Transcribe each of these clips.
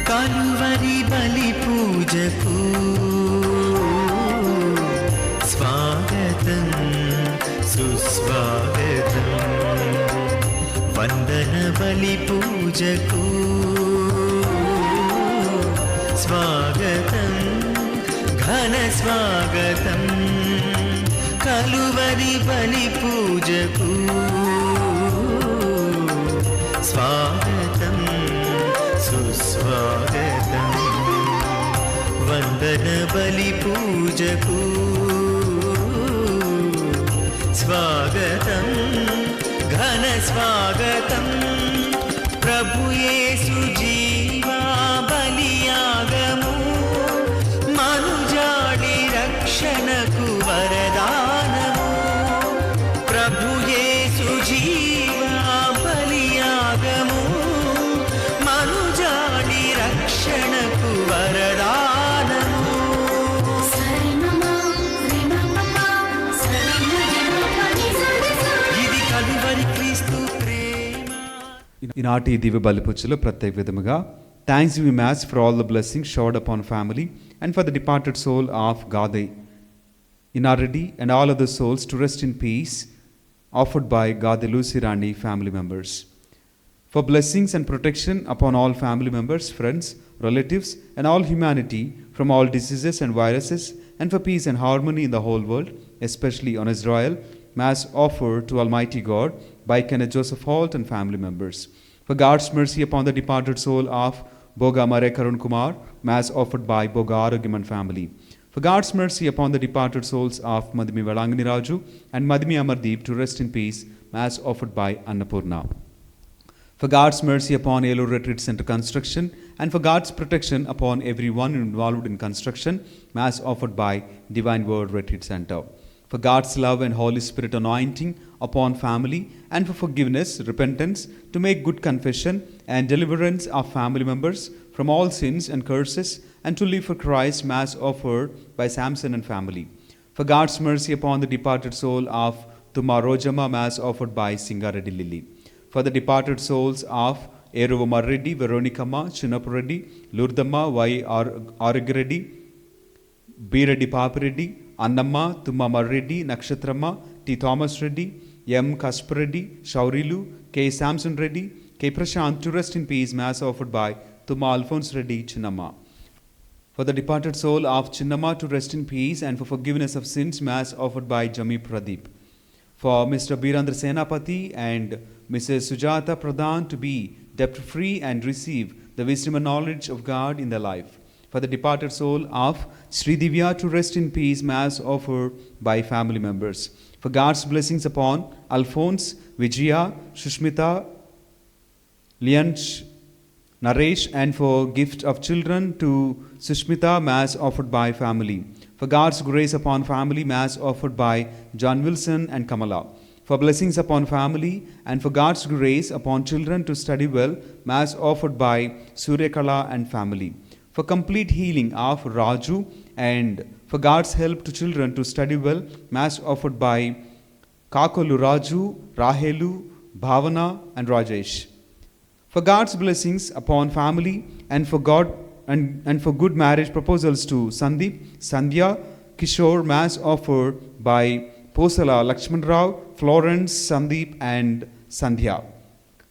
కలువరి బలి పూజకు స్వాగతం సుస్వాగతం, వందన బలి పూజకు స్వాగతం ఘన స్వాగతం, కలువరి బలి పూజకు స్వాగతం సుస్వాగతం, వందన బలి పూజకు స్వాగతం ఘన స్వాగతం, ప్రభు యేసు జీవా బలియాగము మనుజాడి రక్షణకు వరదానము, ప్రభు యేసు జీవా బలియాగము మనుజాడి రక్షణకు వరదానము. ఇది కలువరి క్రీస్తు ప్రేమ. ఈనాటి దివ్య బలిపూజలో ప్రత్యేక విధముగా thanksgiving mass for all the blessings showered upon family and for the departed soul of Gade Inaradi and all other souls to rest in peace, offered by Gade Lusirani family members. For blessings and protection upon all family members, friends, relatives and all humanity from all diseases and viruses, and for peace and harmony in the whole world, especially on Israel, Mass offered to Almighty God by Kenneth Joseph Holt and family members. For God's mercy upon the departed soul of Boga Mare Karun Kumar, Mass offered by Boga Arogiman family. For God's mercy upon the departed souls of Madhimi Valangani Raju and Madhimi Amardeep to rest in peace, Mass offered by Annapurna. For God's mercy upon Elur Retreat Center construction and for God's protection upon everyone involved in construction, Mass offered by Divine Word Retreat Center. For God's love and Holy Spirit anointing upon family and for forgiveness, repentance, to make good confession and deliverance of family members from all sins and curses and to live for Christ, Mass offered by Samson and family. For God's mercy upon the departed soul of Tuma Rojama, Mass offered by Singareddy Lily. For the departed souls of Eruvamar Reddy, Veronicama, Chinnapureddy, Lurdamma, Y. Arigreddy, B. Reddy Papireddy, Annamma, Tumma Marreddy, Nakshatrama, T. Thomas Reddy, M. Kaspareddy, Shaurilu, K. Samson Reddy, K. Prashant to rest in peace, Mass offered by Tumma Alphonse Reddy, Chinnamma. For the departed soul of Chinnamma to rest in peace and for forgiveness of sins, Mass offered by Jami Pradeep. For Mr. Birandra Senapati and Mrs. Sujata Pradhan to be debt-free and receive the wisdom and knowledge of God in their life. For the departed soul of Sri Divya to rest in peace, Mass offered by family members. For God's blessings upon Alphonse, Vijaya, Shushmita, Lianch, Naresh, and for gift of children to Sushmita, Mass offered by family. For God's grace upon family, Mass offered by John Wilson and Kamala. For blessings upon family and for God's grace upon children to study well, Mass offered by Suryakala and family. For complete healing of Raju and for God's help to children to study well, Mass offered by Kakolu Raju, Rahelu, Bhavana and Rajesh. For God's blessings upon family and for God and for good marriage proposals to Sandeep, Sandhya, Kishore, Mass offered by Posala, Lakshman Rao, Florence, Sandeep and Sandhya.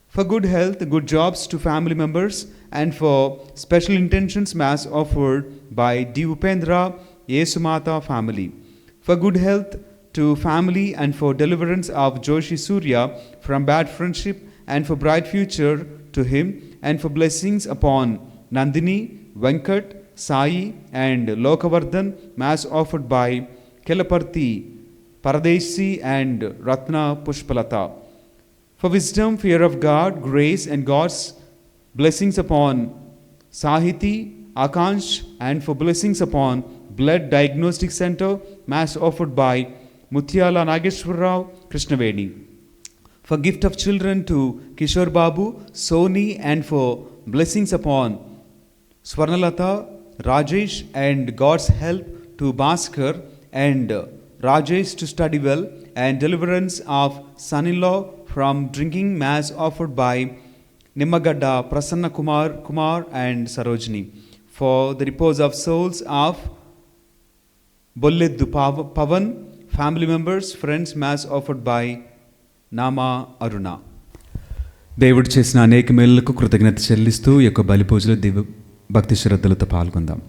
For good health, good jobs to family members and for special intentions, Mass offered by D. Upendra, Yesumata family. For good health to family and for deliverance of Joshi Surya from bad friendship and for bright future to him and for blessings upon Nandini, Venkat, Sai and Lokavardhan, Mass offered by Kelaparthi Paradesi and Ratna Pushpalata. For wisdom, fear of God, grace and God's blessings upon Sahiti, Akansh, and for blessings upon Blood Diagnostic Center, Mass offered by Mutyala Nageshwar Rao Krishnavedi. For gift of children to Kishore Babu, Soni, and for blessings upon Swarnalata, Rajesh, and God's help to Bhaskar and Rajesh to study well, and deliverance of son-in-law from drinking, Mass offered by Nimmagadda Prasanna Kumar and Sarojini. For the repose of souls of Bolleddu Pavan, family members, friends, Mass offered by Nama Aruna. దేవుడు చేసిన అనేక మేలులకు కృతజ్ఞత చెల్లిస్తూ ఈ యొక్క బలి పూజలో దివ్య భక్తి శ్రద్ధలతో పాల్గొందాం.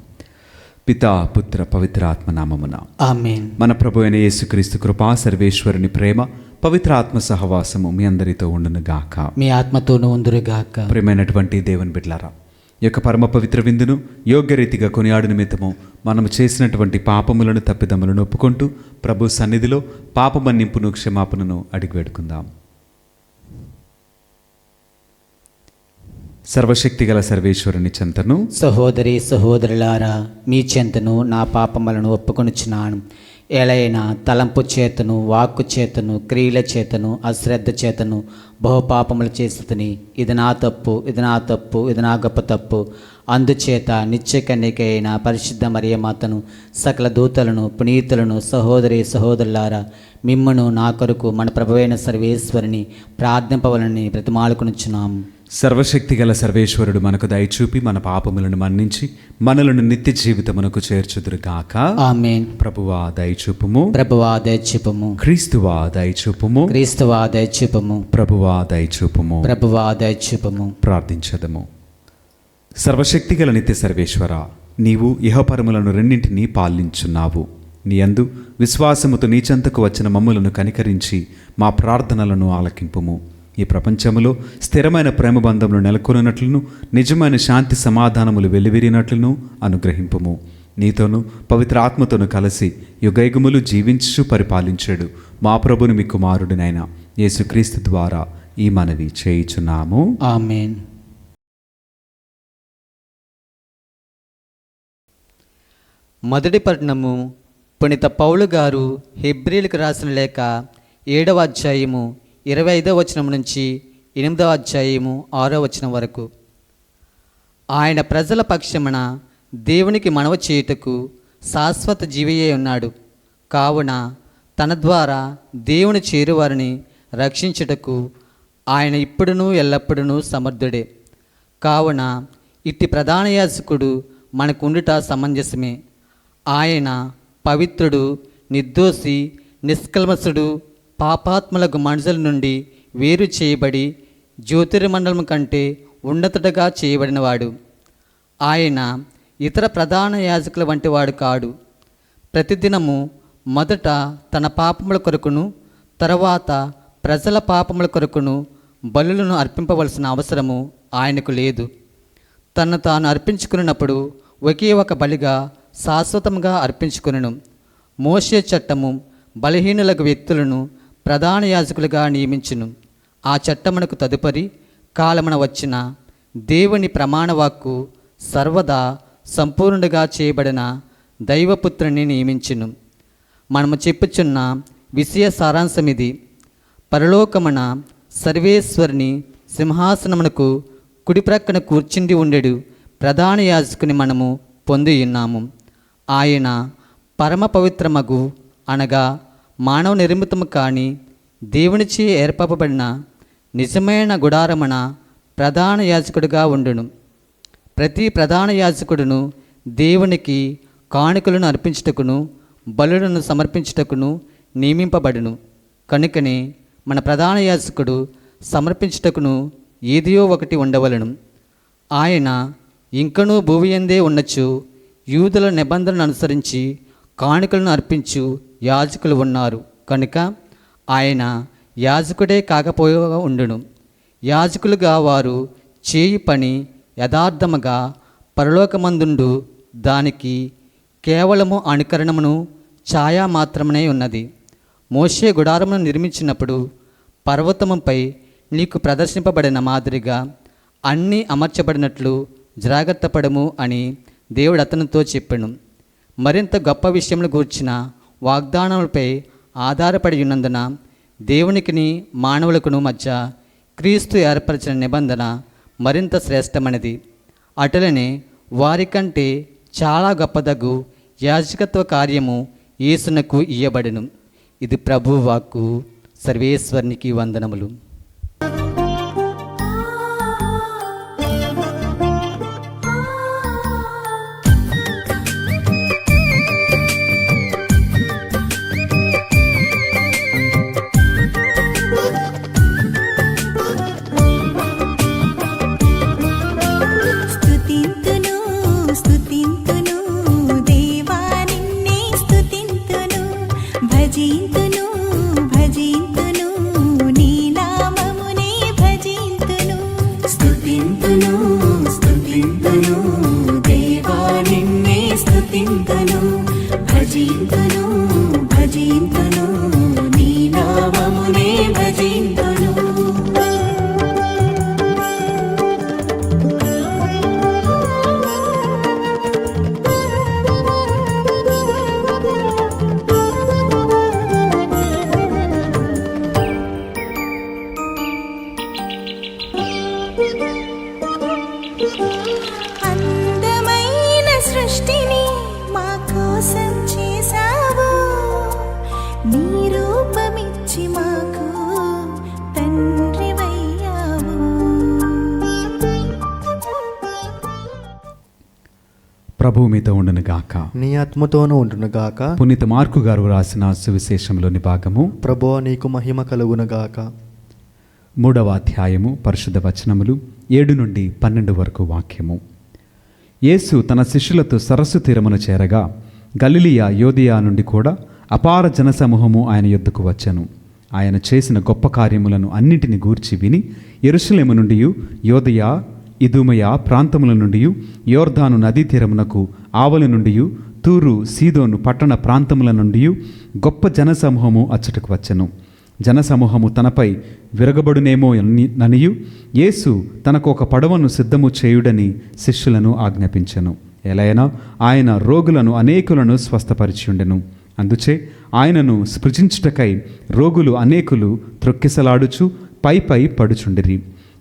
పితా పుత్ర పవిత్ర ఆత్మ నామమున ఆమేన్. మన ప్రభు అయిన యేసుక్రీస్తు కృపా, సర్వేశ్వరుని ప్రేమ, పవిత్ర ఆత్మ సహవాసము మీ అందరితో ఉండును గాక. మీ ఆత్మతోనూ ఉందురుగాక. ప్రియమైనటువంటి దేవుని బిడ్డలారా, ఈ యొక్క పరమ పవిత్ర విందును యోగ్యరీతిగా కొనియాడు నిమిత్తము మనము చేసినటువంటి పాపములను, తప్పిదములను ఒప్పుకుంటూ ప్రభు సన్నిధిలో పాప మన్నింపును, క్షమాపణను అడిగి వేడుకుందాం. సర్వశక్తిగల సర్వేశ్వరుని చెంతను, సహోదరి సహోదరులారా, మీ చెంతను నా పాపములను ఒప్పుకొనుచున్నాను. ఎలైనా తలంపు చేతను, వాక్కు చేతను, క్రియల చేతను, అశ్రద్ధ చేతను బహుపాపములు చేస్తుని. ఇది నా తప్పు, ఇది నా తప్పు, ఇది నా గొప్ప తప్పు. అందుచేత నిత్య కన్యకైన పరిశుద్ధ మరియమాతను, సకల దూతలను, పునీతులను, సహోదరి సహోదరులారా, మిమ్మును నా కొరకు మన ప్రభువైన సర్వేశ్వరుని ప్రార్థింపవలని బ్రతిమాలుకొనుచున్నాము. సర్వశక్తిగల సర్వేశ్వరుడు మనకు దయచూపి మన పాపములను మన్నించి మనలను నిత్య జీవితమునకు చేర్చుదురుగాక. ఆమేన్. ప్రభువా దయచూపుము, ప్రభువా దయచూపుము. క్రీస్తువా దయచూపుము, క్రీస్తువా దయచూపుము. ప్రభువా దయచూపుము. ప్రభువా దయచూపుము. ప్రార్థించదము. సర్వశక్తిగల నిత్య సర్వేశ్వర, నీవు ఇహపరములను రెండింటినీ పాలించున్నావు. నీ యందు విశ్వాసముతో నీచెంతకు వచ్చిన మమ్ములను కనికరించి మా ప్రార్థనలను ఆలకింపుము. ఈ ప్రపంచములో స్థిరమైన ప్రేమ బంధములు నెలకొనున్నట్లును, నిజమైన శాంతి సమాధానములు వెల్లివిరినట్లును అనుగ్రహింపుము. నీతోనూ పవిత్ర ఆత్మతోనూ కలిసి యుగయుగములు జీవించు పరిపాలించాడు మా ప్రభుని మీ కుమారుడినైన యేసుక్రీస్తు ద్వారా ఈ మనవి చేయుచున్నాము. ఆమేన్. మొదటి పట్టణము పునీత పౌలు గారు హెబ్రీలకు రాసిన లేఖ 7వ అధ్యాయము 25వ వచనం నుంచి 8వ అధ్యాయము 6వ వచనం వరకు. ఆయన ప్రజల పక్షమున దేవునికి మనవి చేయుటకు శాశ్వత జీవియే ఉన్నాడు. కావున తన ద్వారా దేవుని చేరువారిని రక్షించుటకు ఆయన ఇప్పుడును ఎల్లప్పుడూ సమర్థుడే. కావున ఇట్టి ప్రధాన యాజకుడు మనకుండుట సమంజసమే. ఆయన పవిత్రుడు, నిర్దోషి, నిష్కల్మషుడు, పాపాత్ములకు మనుషుల నుండి వేరు చేయబడి జ్యోతిర్మండలం కంటే ఉన్నతుడుగా చేయబడినవాడు. ఆయన ఇతర ప్రధాన యాజకుల వంటి వాడు కాడు. ప్రతిదినము మొదట తన పాపముల కొరకును, తర్వాత ప్రజల పాపముల కొరకును బలులను అర్పింపవలసిన అవసరము ఆయనకు లేదు. తను తాను అర్పించుకున్నప్పుడు ఒకే ఒక బలిగా శాశ్వతంగా అర్పించుకొనును. మోషే చట్టము బలహీనులకు వ్యక్తులను ప్రధాన యాజకులుగా నియమించును. ఆ చట్టమునకు తదుపరి కాలమున వచ్చిన దేవుని ప్రమాణవాక్కు సర్వదా సంపూర్ణుడిగా చేయబడిన దైవపుత్రుని నియమించును. మనము చెప్పుచున్న విషయ సారాంశమిది: పరలోకమున సర్వేశ్వరుని సింహాసనమునకు కుడి ప్రక్కన కూర్చుండి ఉండెడు ప్రధాన యాజకుని మనము పొంది ఉన్నాము. ఆయన పరమ పవిత్రమగు, అనగా మానవ నిర్మితము కాని దేవునిచే ఏర్పరపబడిన నిజమైన గుడారమున ప్రధాన యాజకుడిగా ఉండును. ప్రతి ప్రధాన యాజకుడును దేవునికి కానుకలను అర్పించుటకును, బలులను సమర్పించుటకును నియమింపబడును. కనుకనే మన ప్రధాన యాజకుడు సమర్పించుటకును ఏదియో ఒకటి ఉండవలను. ఆయన ఇంకనూ భూమియందే ఉన్నచు యూదుల నిబంధనలను అనుసరించి కానుకలను అర్పించు యాజకులు ఉన్నారు. కనుక ఆయన యాజకుడే కాకపోగా ఉండును. యాజకులుగా వారు చేయి పని యథార్థముగా పరలోకమందుండు దానికి కేవలము అనుకరణమును ఛాయా మాత్రమే ఉన్నది. మోషే గుడారమును నిర్మించినప్పుడు పర్వతముపై నీకు ప్రదర్శింపబడిన మాదిరిగా అన్నీ అమర్చబడినట్లు జాగ్రత్త పడము అని దేవుడు అతనితో చెప్పెను. మరింత గొప్ప విషయములు గూర్చిన వాగ్దానములపై ఆధారపడి ఉన్నందున దేవునికిని మానవులకును మధ్య క్రీస్తు ఏర్పరిచిన నిబంధన మరింత శ్రేష్టమైనది. అటులనే వారికంటే చాలా గొప్పదగు యాజకత్వ కార్యము యేసునకు ఇయ్యబడెను. ఇది ప్రభువు వాక్కు. సర్వేశ్వరునికి వందనములు. అందమైన సృష్టిని మా కోసం చేసావు, నీ రూపమిచ్చి మాకు తండ్రివయ్యావు. ప్రభువు మీతో ఉండును గాక, నీ ఆత్మతోనూ ఉండును గాక. పునీత మార్కు గారు రాసిన సువిశేషంలోని భాగము. ప్రభువా నీకు మహిమ కలుగును గాక. 3వ అధ్యాయము పరిశుద్ధ వచనములు 7 నుండి 12 వరకు వాక్యము. యేసు తన శిష్యులతో సరస్సు తీరమున చేరగా గలిలియా యోదియా నుండి కూడా అపార జనసమూహము ఆయన యొద్దకు వచ్చెను. ఆయన చేసిన గొప్ప కార్యములను అన్నింటిని గూర్చి విని యెరూషలేము నుండి యోదియా ఇదుమయ ప్రాంతముల నుండి యోర్దాను నదీ తీరమునకు ఆవలి నుండి తూరు సీదోను పట్టణ ప్రాంతముల నుండి గొప్ప జనసమూహము అచ్చటకు వచ్చెను. జనసమూహము తనపై విరగబడునేమో ననియు యేసు తనకు ఒక పడవను సిద్ధము చేయుడని శిష్యులను ఆజ్ఞాపించెను. ఎలైనా ఆయన రోగులను అనేకులను స్వస్థపరిచియుండెను. అందుచే ఆయనను స్పృశించుటకై రోగులు అనేకులు త్రొక్కిసలాడుచు పై పడుచుండిరి.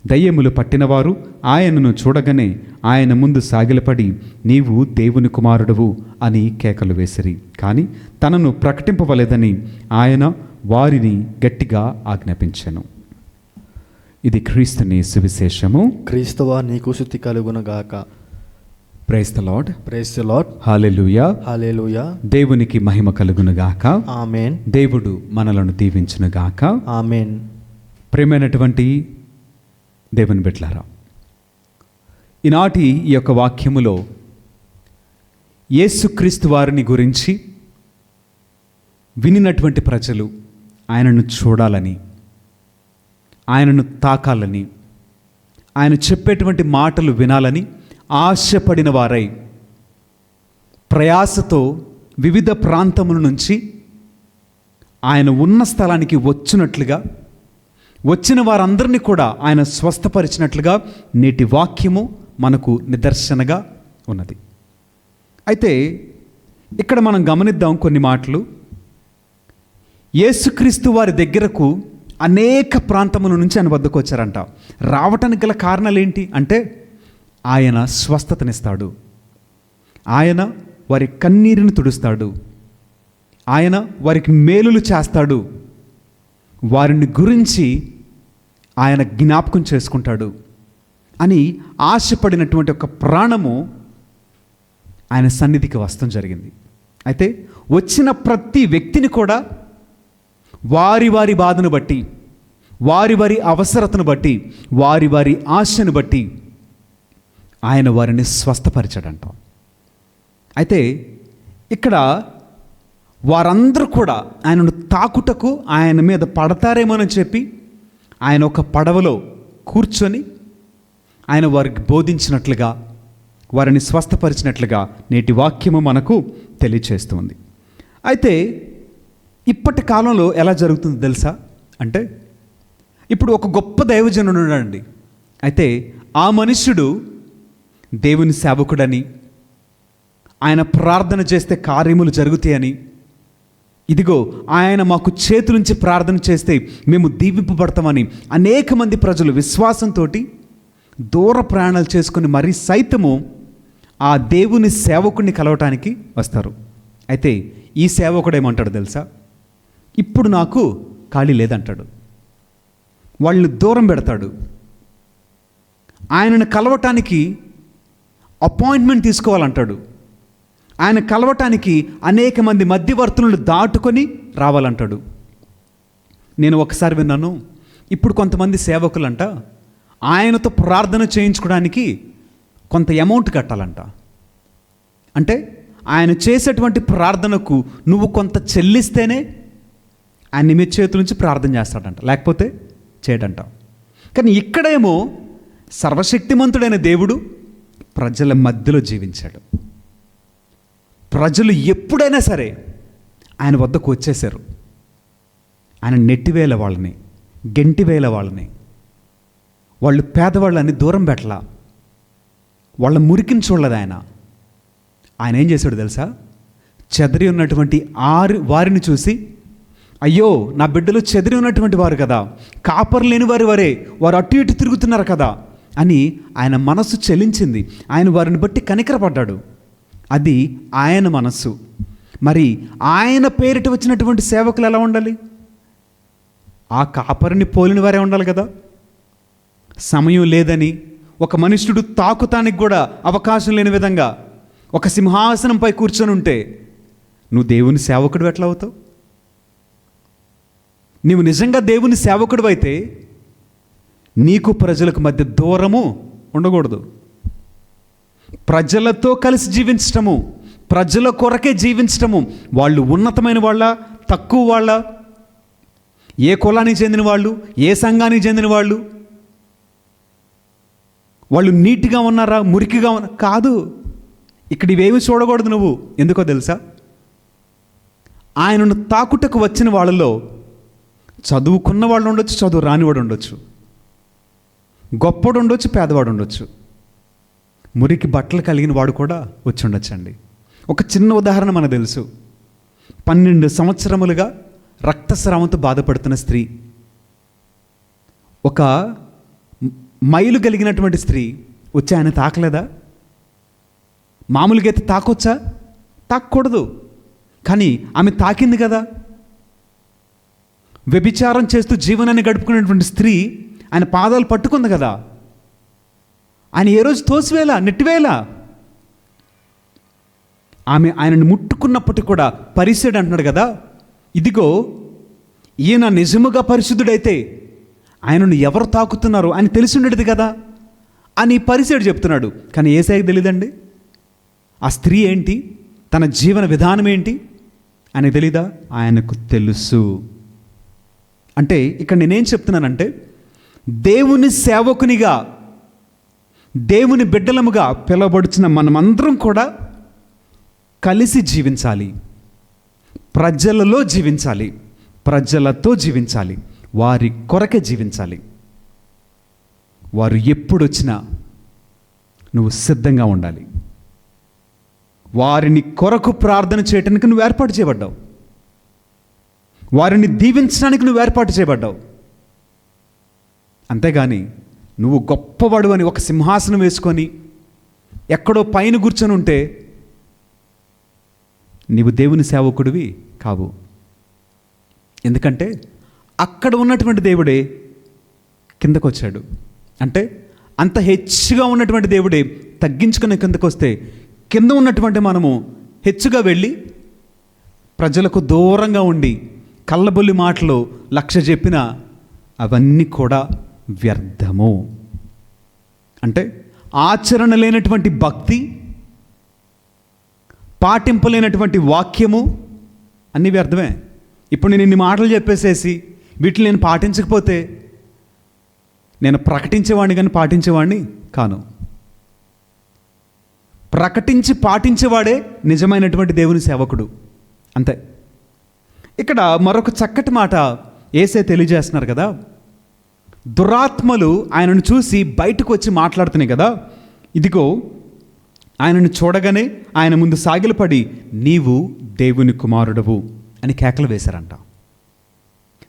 దయ్యములు పట్టినవారు ఆయనను చూడగానే ఆయన ముందు సాగిలపడి నీవు దేవుని కుమారుడువు అని కేకలు వేసిరి. కానీ తనను ప్రకటింపవలేదని ఆయన వారిని గట్టిగా ఆజ్ఞాపించెను. ఇది క్రీస్తుని సువిశేషము. క్రీస్తువా నీకు స్తుతి కలుగును గాక. Praise the lord. Praise the lord. Hallelujah. Hallelujah. దేవునికి మహిమ కలుగును గాక. ఆమేన్. దేవుడు మనలను దీవించును గాక. ఆమేన్. ప్రియమైనటువంటి దేవుని బిడ్డలారా, ఈనాటి ఈ యొక్క వాక్యములో యేసుక్రీస్తు వారిని గురించి వినినటువంటి ప్రజలు ఆయనను చూడాలని, ఆయనను తాకాలని, ఆయన చెప్పేటువంటి మాటలు వినాలని ఆశపడిన వారై ప్రయాసతో వివిధ ప్రాంతముల నుంచి ఆయన ఉన్న స్థలానికి వచ్చినట్లుగా, వచ్చిన వారందరినీ కూడా ఆయన స్వస్థపరిచినట్లుగా నేటి వాక్యము మనకు నిదర్శనగా ఉన్నది. అయితే ఇక్కడ మనం గమనిద్దాం కొన్ని మాటలు. యేసుక్రీస్తు వారి దగ్గరకు అనేక ప్రాంతముల నుంచి ఆయన వద్దకు వచ్చారంట. రావటానికి గల కారణాలు ఏంటి అంటే ఆయన స్వస్థతనిస్తాడు, ఆయన వారి కన్నీరుని తుడుస్తాడు, ఆయన వారికి మేలులు చేస్తాడు, వారిని గురించి ఆయన జ్ఞాపకం చేసుకుంటాడు అని ఆశపడినటువంటి ఒక ప్రాణము ఆయన సన్నిధికి వస్తడం జరిగింది. అయితే వచ్చిన ప్రతి వ్యక్తిని కూడా వారి వారి బాధను బట్టి, వారి వారి అవసరతను బట్టి, వారి వారి ఆశను బట్టి ఆయన వారిని స్వస్థపరిచాడంట. అయితే ఇక్కడ వారందరూ కూడా ఆయనను తాకుటకు ఆయన మీద పడతారేమోనని చెప్పి ఆయన ఒక పడవలో కూర్చొని ఆయన వారికి బోధించినట్లుగా, వారిని స్వస్థపరిచినట్లుగా నేటి వాక్యము మనకు తెలియచేస్తుంది. అయితే ఇప్పటి కాలంలో ఎలా జరుగుతుందో తెలుసా? అంటే ఇప్పుడు ఒక గొప్ప దైవజనుడు ఉన్నాడండి. అయితే ఆ మనుష్యుడు దేవుని సేవకుడని, ఆయన ప్రార్థన చేస్తే కార్యములు జరుగుతాయని, ఇదిగో ఆయన మాకు చేతులుంచి ప్రార్థన చేస్తే మేము దీవింపబడతామని అనేక మంది ప్రజలు విశ్వాసంతో దూర ప్రయాణాలు చేసుకుని మరీ సైతము ఆ దేవుని సేవకుడిని కలవటానికి వస్తారు. అయితే ఈ సేవకుడు ఏమంటాడు తెలుసా? ఇప్పుడు నాకు ఖాళీ లేదంటాడు. వాళ్ళని దూరం పెడతాడు. ఆయనను కలవటానికి అపాయింట్మెంట్ తీసుకోవాలంటాడు. ఆయన కలవటానికి అనేక మంది మధ్యవర్తులను దాటుకొని రావాలంటాడు. నేను ఒకసారి విన్నాను, ఇప్పుడు కొంతమంది సేవకులంట ఆయనతో ప్రార్థన చేయించుకోవడానికి కొంత అమౌంట్ కట్టాలంట. అంటే ఆయన చేసేటువంటి ప్రార్థనకు నువ్వు కొంత చెల్లిస్తేనే ఆయన మీ చేతుల నుంచి ప్రార్థన చేస్తాడంట, లేకపోతే చేయడంట. కానీ ఇక్కడేమో సర్వశక్తిమంతుడైన దేవుడు ప్రజల మధ్యలో జీవించాడు. ప్రజలు ఎప్పుడైనా సరే ఆయన వద్దకు వచ్చేశారు. ఆయన నెట్టివేల వాళ్ళని, గెంటివేల వాళ్ళని, వాళ్ళు పేదవాళ్ళని దూరం పెట్టలా, వాళ్ళ మురికిని చూడలేదు ఆయన. ఆయన ఏం చేశాడు తెలుసా? చెదరి ఉన్నటువంటి వారిని చూసి, అయ్యో నా బిడ్డలు చెదిరి ఉన్నటువంటి వారు కదా, కాపరు లేని వారే, వారు అటు ఇటు తిరుగుతున్నారు కదా అని ఆయన మనస్సు చెలించింది. ఆయన వారిని బట్టి కనికరపడ్డాడు. అది ఆయన మనస్సు. మరి ఆయన పేరిట వచ్చినటువంటి సేవకులు ఎలా ఉండాలి? ఆ కాపరిని పోలిన వారే ఉండాలి కదా. సమయం లేదని ఒక మనుష్యుడు తాకుతానికి కూడా అవకాశం లేని విధంగా ఒక సింహాసనంపై కూర్చొని ఉంటే నువ్వు దేవుని సేవకుడు ఎట్లా అవుతావు? నీవు నిజంగా దేవుని సేవకుడు అయితే నీకు ప్రజలకు మధ్య దూరము ఉండకూడదు. ప్రజలతో కలిసి జీవించటము, ప్రజల కొరకే జీవించటము. వాళ్ళు ఉన్నతమైన వాళ్ళ, తక్కువ వాళ్ళ, ఏ కులానికి చెందిన వాళ్ళు, ఏ సంఘానికి చెందిన వాళ్ళు, వాళ్ళు నీట్గా ఉన్నారా, మురికిగా ఉన్నారా కాదు. ఇక్కడ ఇవేమి చూడకూడదు నువ్వు. ఎందుకో తెలుసా? ఆయనను తాకుటకు వచ్చిన వాళ్ళలో చదువుకున్న వాళ్ళు ఉండొచ్చు, చదువు రానివాడు ఉండొచ్చు, గొప్పవాడు ఉండొచ్చు, పేదవాడు ఉండొచ్చు, మురికి బట్టలు కలిగిన వాడు కూడా వచ్చి ఉండొచ్చండి. ఒక చిన్న ఉదాహరణ మనకు తెలుసు. 12 సంవత్సరములుగా రక్తస్రావంతో బాధపడుతున్న స్త్రీ, ఒక మైలు కలిగినటువంటి స్త్రీ వచ్చి ఆయన తాకలేదా? మామూలుగా అయితే తాకొచ్చా? తాకూడదు. కానీ ఆమె తాకింది కదా. వ్యభిచారం చేస్తూ జీవనాన్ని గడుపుకునేటువంటి స్త్రీ ఆయన పాదాలు పట్టుకుంది కదా. ఆయన ఏ రోజు తోసివేలా, నెట్టివేలా. ఆమె ఆయనను ముట్టుకున్నప్పటికీ కూడా పరిశుద్ధుడు అంటున్నాడు కదా. ఇదిగో ఈయన నిజముగా పరిశుద్ధుడైతే ఆయనను ఎవరు తాకుతున్నారో ఆయన తెలిసి ఉండేది కదా అని పరిశుద్ధుడు చెప్తున్నాడు. కానీ యేసయ్యకు తెలియదండి. ఆ స్త్రీ ఏంటి, తన జీవన విధానం ఏంటి ఆయనకు తెలీదా? ఆయనకు తెలుసు. అంటే ఇక్కడ నేనేం చెప్తున్నానంటే, దేవుని సేవకునిగా, దేవుని బిడ్డలముగా పిలువబడుచున్న మనమందరం కూడా కలిసి జీవించాలి, ప్రజలలో జీవించాలి, ప్రజలతో జీవించాలి, వారి కొరకే జీవించాలి. వారు ఎప్పుడొచ్చినా నువ్వు సిద్ధంగా ఉండాలి. వారిని కొరకు ప్రార్థన చేయడానికి నువ్వు ఏర్పాటు చేయబడ్డావు. వారిని దీవించడానికి నువ్వు ఏర్పాటు చేయబడ్డావు. అంతేగాని నువ్వు గొప్పవాడు అని ఒక సింహాసనం వేసుకొని ఎక్కడో పైన కూర్చొని ఉంటే నీవు దేవుని సేవకుడివి కావు. ఎందుకంటే అక్కడ ఉన్నటువంటి దేవుడే కిందకు వచ్చాడు. అంటే అంత హెచ్చుగా ఉన్నటువంటి దేవుడే తగ్గించుకుని కిందకు వస్తే, కింద ఉన్నటువంటి మనము హెచ్చుగా వెళ్ళి ప్రజలకు దూరంగా ఉండి కళ్ళబొల్లి మాటలు 1,00,000 చెప్పినా అవన్నీ కూడా వ్యర్థము. అంటే ఆచరణ లేనటువంటి భక్తి, పాటింపలేనటువంటి వాక్యము అన్నీ వ్యర్థమే. ఇప్పుడు నేను ఇన్ని మాటలు చెప్పేసేసి వీటిని నేను పాటించకపోతే నేను ప్రకటించేవాడిని కానీ పాటించేవాడిని కాను. ప్రకటించి పాటించేవాడే నిజమైనటువంటి దేవుని సేవకుడు. అంతే. ఇక్కడ మరొక చక్కటి మాట యేసే తెలియజేస్తున్నారు కదా, దురాత్మలు ఆయనను చూసి బయటకు వచ్చి మాట్లాడుతున్నాయి కదా, ఇదిగో ఆయనను చూడగానే ఆయన ముందు సాగిలపడి నీవు దేవుని కుమారుడవు అని కేకలు వేశారంట.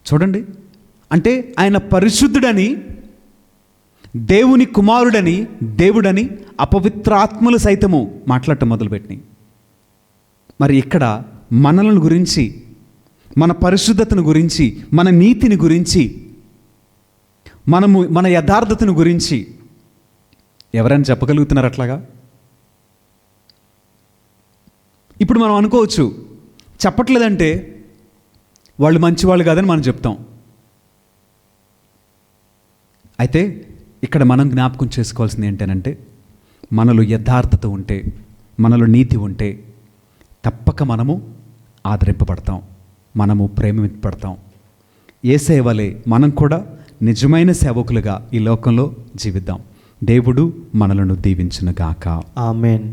చూడండి, అంటే ఆయన పరిశుద్ధుడని, దేవుని కుమారుడని, దేవుడని అపవిత్రాత్మలు సైతము మాట్లాడటం మొదలుపెట్టినాయి. మరి ఇక్కడ మనలను గురించి, మన పరిశుద్ధతను గురించి, మన నీతిని గురించి, మన యథార్థతను గురించి ఎవరైనా చెప్పగలుగుతున్నారు అట్లాగా? ఇప్పుడు మనం అనుకోవచ్చు, చెప్పట్లేదంటే వాళ్ళు మంచివాళ్ళు కాదని మనం చెప్తాం. అయితే ఇక్కడ మనం జ్ఞాపకం చేసుకోవాల్సింది ఏంటంటే, మనలో యథార్థత ఉంటే, మనలో నీతి ఉంటే తప్పక మనము ఆదరింపబడతాం, మనము ప్రేమింపబడతాం. యేసయ్య వలె మనం కూడా నిజమైన సేవకులుగా ఈ లోకంలో జీవిద్దాం. దేవుడు మనలను దీవించునుగాక. ఆమేన్.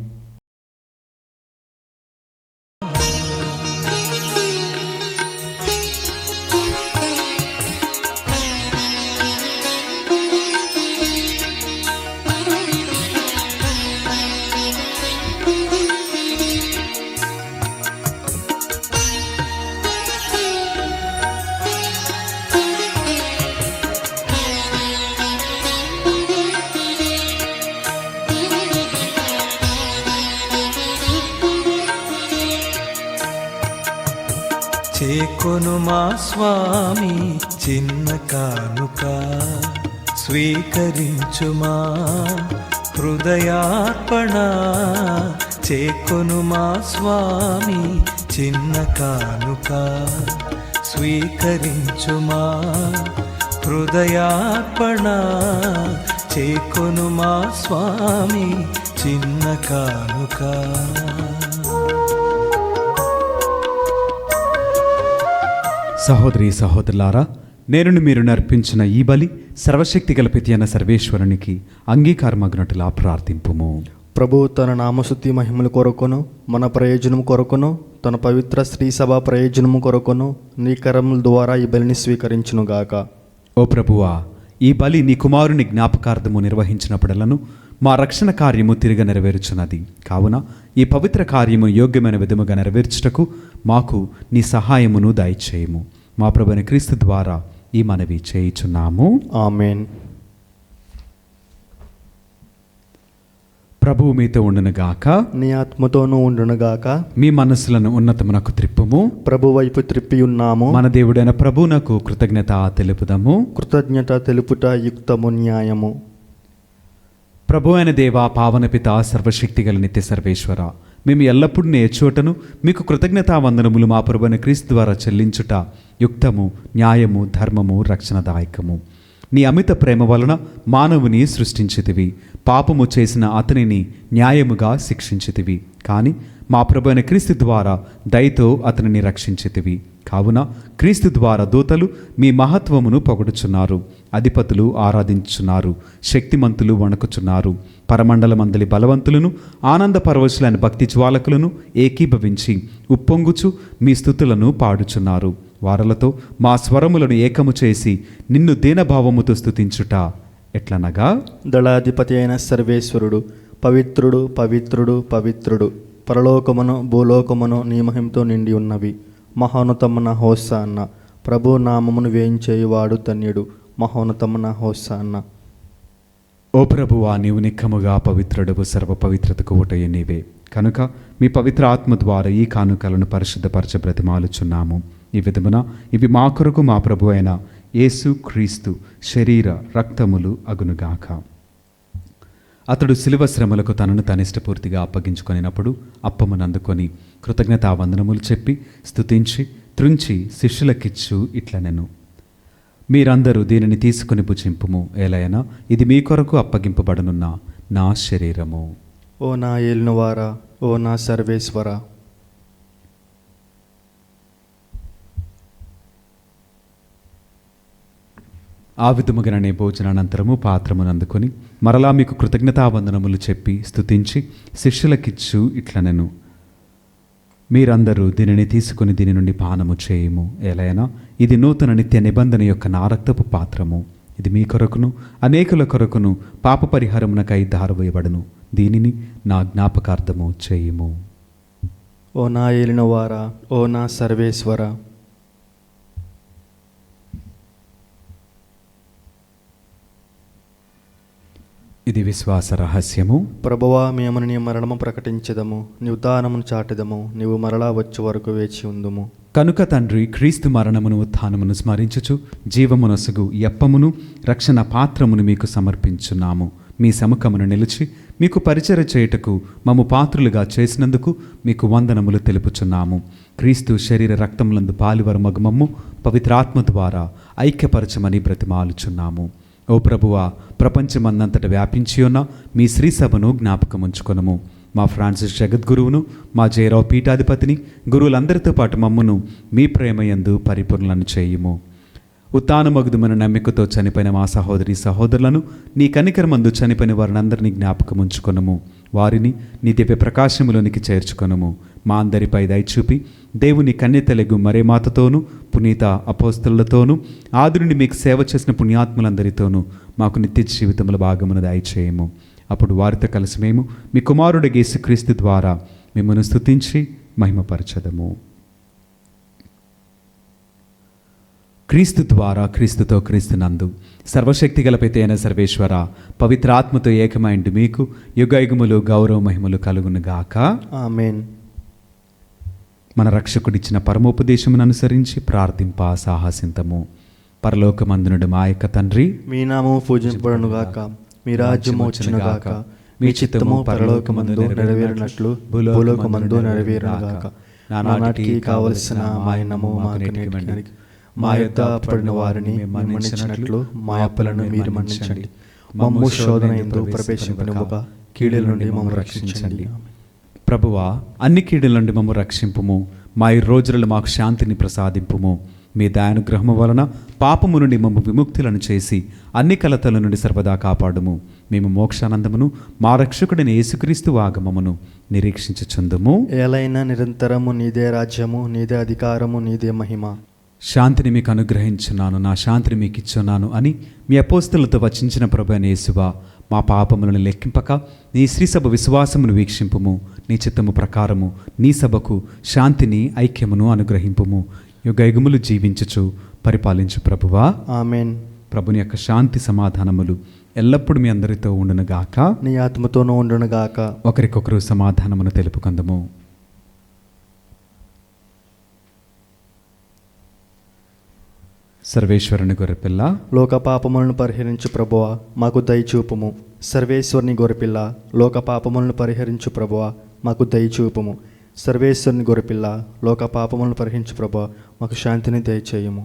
చేకొను మా స్వామి చిన్న కానుక, స్వీకరించుమా హృదయార్పణ. చేకొను మా స్వామి చిన్న కానుక, స్వీకరించుమా హృదయార్పణ. చేకొను మా స్వామి చిన్న కానుక. సహోదరి సహోదరులారా, నేను మీరు నర్పించిన ఈ బలి సర్వశక్తి గల పితి అయిన సర్వేశ్వరునికి అంగీకారమగునట్లా ప్రార్థింపుము. ప్రభువు తన నామశుద్ధి మహిమల కొరకును, మన ప్రయోజనము కొరకును, తన పవిత్ర స్త్రీ సభ ప్రయోజనము కొరకును నీ కరముల ద్వారా ఈ బలిని స్వీకరించునుగాక. ఓ ప్రభువా, ఈ బలి నీ కుమారుని జ్ఞాపకార్థము నిర్వహించినప్పుడలను మా రక్షణ కార్యము తిరిగి నెరవేర్చున్నది. కావున ఈ పవిత్ర కార్యము యోగ్యమైన విధముగా నెరవేర్చుటకు మాకు నీ సహాయమును దయచేయము. మా ప్రభువైన క్రీస్తు ద్వారా ఈ మనవి చేయుచున్నాము. ఆమేన్. ప్రభువు మీతో ఉండునుగాక, నీ ఆత్మతోనూ ఉండునుగాక. మీ మనస్సులను ఉన్నతమునకు త్రిప్పుము. ప్రభు వైపు త్రిప్పి ఉన్నాము. మన దేవుడైన ప్రభువునకు కృతజ్ఞత తెలుపుదాము. కృతజ్ఞత తెలుపుట యుక్తము, న్యాయము. ప్రభు అయిన దేవా, పావన పిత, సర్వశక్తిగల నిత్య సర్వేశ్వర, మేము ఎల్లప్పుడూ నేర్చోటను మీకు కృతజ్ఞతావందనములు మా ప్రభువైన క్రీస్తు ద్వారా చెల్లించుట యుక్తము, న్యాయము, ధర్మము, రక్షణదాయకము. నీ అమిత ప్రేమ వలన మానవుని సృష్టించితివి, పాపము చేసిన అతనిని న్యాయముగా శిక్షించితివి. కానీ మా ప్రభువైన క్రీస్తు ద్వారా దయతో అతనిని రక్షించితివి. కావున క్రీస్తు ద్వారా దూతలు మీ మహత్వమును పొగడుచున్నారు, అధిపతులు ఆరాధించుచున్నారు, శక్తిమంతులు వణకుచున్నారు. పరమండలమందలి బలవంతులను, ఆనంద పరవశులైన భక్తి జ్వాలకులను ఏకీభవించి ఉప్పొంగుచు మీ స్తుతులను పాడుచున్నారు. వారలతో మా స్వరములను ఏకము చేసి నిన్ను దీనభావముతో స్తుతించుట ఎట్లనగా, దళాధిపతి అయిన సర్వేశ్వరుడు పవిత్రుడు, పవిత్రుడు, పవిత్రుడు. పరలోకమును భూలోకమును నీ మహిమతో నిండి ఉన్నవి. మహోన్నతమున హోసాన్న. ప్రభు నామమును వేయించేయువాడు ధన్యుడు. మహోన్నతమున హోసాన్న. ఓ ప్రభువా, నీవు నిక్కముగా పవిత్రుడవు, సర్వ పవిత్రతకు ఊటయ్య నీవే. కనుక మీ పవిత్ర ఆత్మ ద్వారా ఈ కానుకలను పరిశుద్ధపరచ బ్రతిమాలుచున్నాము. ఈ విధమున ఇవి మా కొరకు మా ప్రభు అయిన యేసు క్రీస్తు శరీర రక్తములు అగునుగాక. అతడు శిలువ శ్రమలకు తనను తనిష్టపూర్తిగా అప్పగించుకొనినప్పుడు అప్పమునందుకొని కృతజ్ఞతావందనములు చెప్పి స్తుతించి త్రుంచి శిష్యులకిచ్చు ఇట్లనెను, మీరందరూ దీనిని తీసుకుని భుజింపుము, ఏలైనా ఇది మీ కొరకు అప్పగింపబడనున్న నా శరీరము. ఓ నా ఏలినవారా, ఓ నా సర్వేశ్వర. ఆ విధముగానే భోజనానంతరము పాత్రమునందుకొని మరలా మీకు కృతజ్ఞతావందనములు చెప్పి స్తుతించి శిష్యులకిచ్చు ఇట్లనెను, మీరందరూ దీనిని తీసుకుని దీని నుండి పానము చేయము. ఎలైనా ఇది నూతన నిత్య నిబంధన యొక్క నా రక్తపు పాత్రము. ఇది మీ కొరకును అనేకుల కొరకును పాప పరిహారమునకై ధారవేయబడును. దీనిని నా జ్ఞాపకార్థము చేయము. ఓ నా ఏలినవారా, ఓ నా సర్వేశ్వర, ఇది విశ్వాస రహస్యము. ప్రభువా, మేము నీ మరణము ప్రకటించదము, నీ ఉత్థానమును చాటెదము, నీవు మరలా వచ్చే వరకు వేచి ఉందుము. కనుక తండ్రి, క్రీస్తు మరణమును ఉత్థానమును స్మరించుచు జీవమునొసగు యప్పమును రక్షణ పాత్రమును మీకు సమర్పించున్నాము. మీ సముఖమును నిలిచి మీకు పరిచర్య చేయుటకు మమ్ము పాత్రులుగా చేసినందుకు మీకు వందనములు తెలుపుచున్నాము. క్రీస్తు శరీర రక్తములందు పాలివరమగు మమ్ము పవిత్రాత్మ ద్వారా ఐక్యపరచమని బ్రతిమాలుచున్నాము. ఓ ప్రభువా, ప్రపంచమందంతట వ్యాపించి ఉన్న మీ శ్రీ సభను జ్ఞాపకముంచుకొనము. మా ఫ్రాన్సిస్ జగద్గురువును, మా జయరావు పీఠాధిపతిని, గురువులందరితో పాటు మమ్మను మీ ప్రేమయందు పరిపూర్ణలను చేయుము. ఉత్థానమగుదుమని నమ్మికతో చనిపోయిన మా సహోదరి సహోదరులను, నీ కనికరమందు చనిపోయిన వారినందరినీ జ్ఞాపకముంచుకొనము. వారిని నీ దివ్య ప్రకాశములోనికి చేర్చుకొనము. మా అందరిపై దయచూపి దేవుని కన్యతెలగు మరే మాతతోనూ పునీత అపోస్తలులతోనూ ఆది నుండి మీకు సేవ చేసిన పుణ్యాత్ములందరితోనూ మాకు నిత్య జీవితముల భాగమును దయచేయము. అప్పుడు వారితో కలిసి మేము మీ కుమారుడు యేసుక్రీస్తు ద్వారా మిమ్మల్ని స్తుతించి మహిమపరచదము. క్రీస్తు ద్వారా, క్రీస్తుతో, క్రీస్తునందు సర్వశక్తి గల పితైన సర్వేశ్వర, పవిత్ర ఆత్మతో ఏకమైండు మీకు యుగయుగములు గౌరవ మహిమలు కలుగునుగాక. ఆమేన్. మన రక్షకుడిచ్చిన పరమోపదేశమును అనుసరించి ప్రార్థింప సాహసింతము. పరలోకమందునుడు మా యొక్క తండ్రి, మీ నామము పూజింపబడునుగాక, మీ రాజ్యము వచ్చునుగాక, మీ చిత్తము పరలోకమందు నెరవేరినట్లు భూలోకమందు నెరవేరునుగాక. నానాటికి కావలసిన ఆయనము మాకు నేర్పండి. మా యొద్ద పడిన వారిని మన్నించినట్లు మా అప్పులను మీరు మన్నించండి. మమ్ము శోధన యందు ప్రవేశింపనివ్వక కీడుల నుండి మమ్ము రక్షించండి. ప్రభువా, అన్ని కీడుల నుండి మమ్ము రక్షింపుము. మా ఈ రోజులలో మాకు శాంతిని ప్రసాదింపుము. మీ దయానుగ్రహము వలన పాపము నుండి మమ్ము విముక్తులను చేసి అన్ని కలతల నుండి సర్వదా కాపాడుము. మేము మోక్షానందమును మా రక్షకుడైన యేసుక్రీస్తు ఆగమమును నిరీక్షించుచుందుము. ఏలైనా నిరంతరము నీదే రాజ్యము, నీదే అధికారము, నీదే మహిమ. శాంతిని మీకు అనుగ్రహించున్నాను, నా శాంతిని మీకు ఇచ్చున్నాను అని మీ అపోస్తలులతో వచించిన ప్రభువైన యేసువా, మా పాపములను లెక్కింపక నీ శ్రీ సభ విశ్వాసమును వీక్షింపుము. నీ చిత్తము ప్రకారము నీ సభకు శాంతిని, ఐక్యమును అనుగ్రహింపుము. యుగయుగములు జీవించుచు పరిపాలించు ప్రభువా. ఆమేన్. ప్రభుని యొక్క శాంతి సమాధానములు ఎల్లప్పుడూ మీ అందరితో ఉండునుగాక. నీ ఆత్మతోనూ ఉండునుగాక. ఒకరికొకరు సమాధానమును తెలుపుకుందము. సర్వేశ్వరుని గొర్రెపిల్ల, లోక పాపములను పరిహరించు ప్రభువా, మాకు దయచూపుము. సర్వేశ్వరుని గొర్రెపిల్ల, లోక పాపములను పరిహరించు ప్రభువా, మాకు దయచూపుము. సర్వేశ్వరుని గొర్రెపిల్ల, లోక పాపములను పరిహరించు ప్రభువా, మాకు శాంతిని దయచేయము.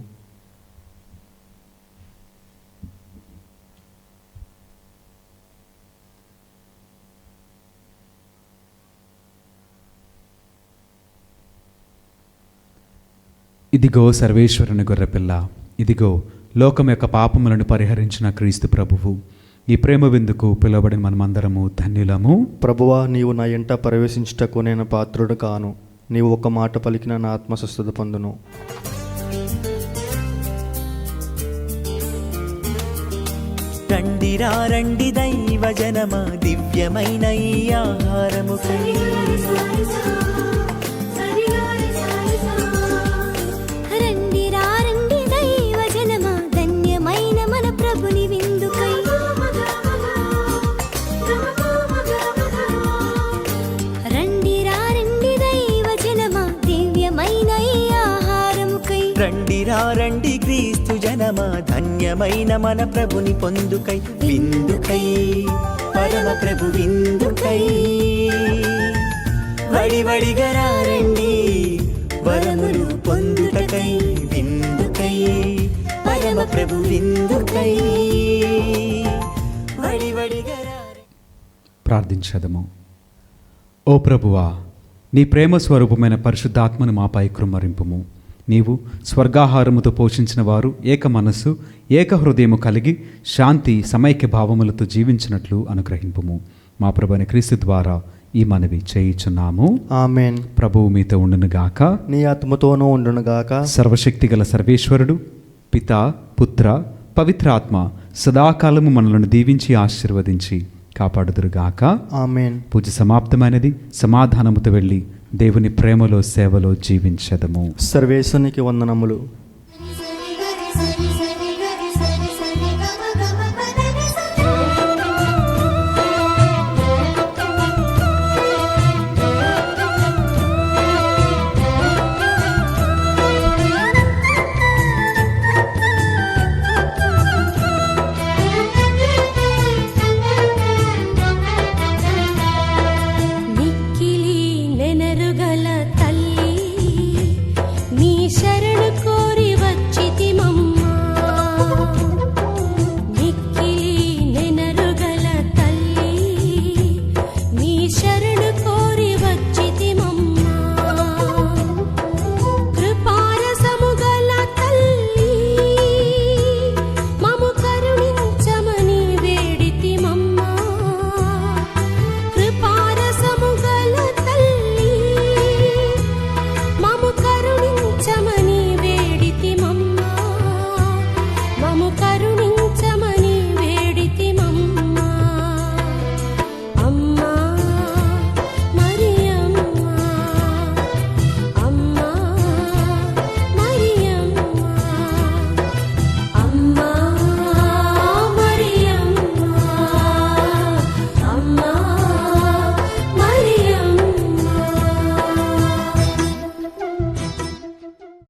ఇదిగో సర్వేశ్వరుని గొర్రెపిల్ల, ఇదిగో లోకం యొక్క పాపములను పరిహరించిన క్రీస్తు ప్రభువు. ఈ ప్రేమ విందుకు పిలువబడిన మనమందరము ధన్యులము. ప్రభువా, నీవు నా ఎంట ప్రవేశించుటకు నేను పాత్రుడు కాను. నీవు ఒక మాట పలికిన నా ఆత్మ స్వస్థత పొందును. రండిరా రండి దైవ జనమ, దివ్యమైన ఈ ఆహారము రండిరా రండి దైవ జనమ, ధన్యమైన మన ప్రభుని విందుకై. రండిరా రండి దైవ జనమ, దివ్యమైన ఈ ఆహారముకై. రండిరా రండి క్రీస్తు జనమ, ధన్యమైన మన ప్రభుని పొందుకై. విందుకై, పరమ ప్రభు విందుకై. వడివడిగా రండి వరములు పొందుటకై. విందుకై, పరమ ప్రభు విందుకై. వడివడిగా ప్రార్థించదము. ఓ ప్రభువా, నీ ప్రేమ స్వరూపమైన పరిశుద్ధాత్మను మాపై కృమ్మరింపుము. నీవు స్వర్గాహారముతో పోషించిన వారు ఏక మనస్సు, ఏక హృదయము కలిగి శాంతి సమైక్య భావములతో జీవించినట్లు అనుగ్రహింపుము. మా ప్రభువైన క్రీస్తు ద్వారా ఈ మనవి చేయుచున్నాము. ఆమెన్. ప్రభువు మీతో ఉండునుగాక. నీ ఆత్మతోనూ ఉండునుగాక. సర్వశక్తిగల సర్వేశ్వరుడు పిత పుత్ర పవిత్రాత్మ సదాకాలము మనలను దీవించి ఆశీర్వదించి కాపాడుదురుగాక. ఆమెన్. పూజ సమాప్తమైనది. సమాధానముతో వెళ్ళి దేవుని ప్రేమలో సేవలో జీవించదము. సర్వేశ్వరునికి వందనములు.